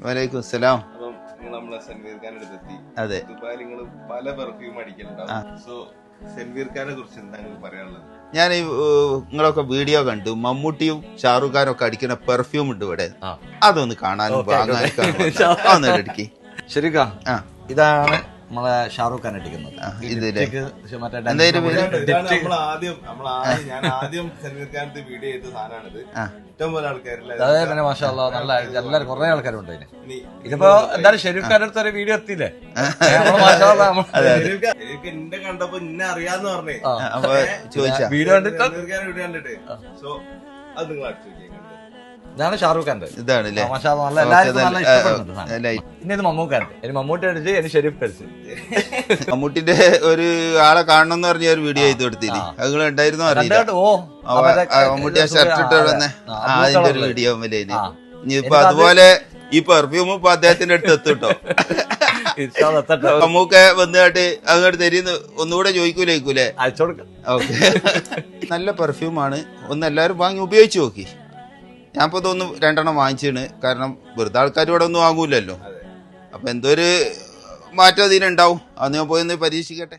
വലൈക്കും അസ്സലാം. നമ്മളെ സെൻവീർ ഖാൻ അടുത്തെത്തി. അതെ, ദുബായിൽ നിങ്ങൾ പല പെർഫ്യൂം അടിക്കലുണ്ടാവും. സോ സെൻവീർ ഖാനെ കുറിച്ച് എന്താ നിങ്ങൾക്ക് പറയാനുള്ളത്? ഞാൻ നിങ്ങളൊക്കെ വീഡിയോ കണ്ടു, മമ്മൂട്ടിയും ഷാറുഖ് ഖാനും ഒക്കെ അടിക്കുന്ന പെർഫ്യൂം ഉണ്ട് ഇവിടെ. അതൊന്ന് കാണാനും വാങ്ങാനൊക്കെ അടിക്കി. ശരിക്കാ, ഇതാണ് നമ്മളെ ഷാറുഖ് ഖാൻ അടിക്കുന്നത്. ഞാൻ ആദ്യം സെൻവീർ ഖാനത്തെ വീഡിയോ ചെയ്ത സാധനമാണിത്. ഇഷ്ടം പോലെ ആൾക്കാരില്ല, നല്ല എല്ലാവരും കുറെ ആൾക്കാരുണ്ട്. ഇതിപ്പോ എന്തായാലും ഷെരീഫ് ഖാന്റെ അടുത്ത് ഒരു വീഡിയോ എത്തിയില്ലേ? എന്റെ കണ്ടപ്പോ ഇന്നെ അറിയാന്ന് പറഞ്ഞേ വീഡിയോ കണ്ടിട്ട്. സോ അത് നിങ്ങൾ അടിച്ചു. ഇതാണ് ഷാറുഖ് ഖാന്റെ. ഇതാണ് ഇനി ഇത് മമ്മൂക്കാന്റെ. ഇനി മമ്മൂട്ടി അടിച്ച് ഇനി ഷെരീഫ് അടിച്ച്. മമ്മൂട്ടിന്റെ ഒരു ആളെ കാണണം എന്ന് പറഞ്ഞ ഒരു വീഡിയോ ചെയ്ത് കൊടുത്തില്ലേ? അത് ഉണ്ടായിരുന്നോ അറിയില്ല. മമ്മൂട്ടി ആ ഷർട്ട് ഇട്ട് അതിന്റെ ഒരു വീഡിയോ ഇനിയിപ്പൊ അതുപോലെ ഈ പെർഫ്യൂം ഇപ്പൊ അദ്ദേഹത്തിന്റെ അടുത്ത് എത്തുട്ടോ. മമ്മൂക്ക വന്നിട്ട് അങ്ങോട്ട് തരുന്ന ഒന്നുകൂടെ ചോദിക്കൂലേക്കൂലേ? ഓക്കെ, നല്ല പെർഫ്യൂമാണ്. ഒന്ന് എല്ലാവരും വാങ്ങി ഉപയോഗിച്ച് നോക്കി. ഞാനിപ്പോ ഇതൊന്ന് 2 വാങ്ങിച്ചാണ്. കാരണം വെറുതെ ആൾക്കാർ ഇവിടെ ഒന്നും വാങ്ങൂലല്ലോ. അപ്പൊ എന്തോ ഒരു മാറ്റം അതിനുണ്ടാവും. അത് ഞാൻ പോയി ഒന്ന് പരീക്ഷിക്കട്ടെ.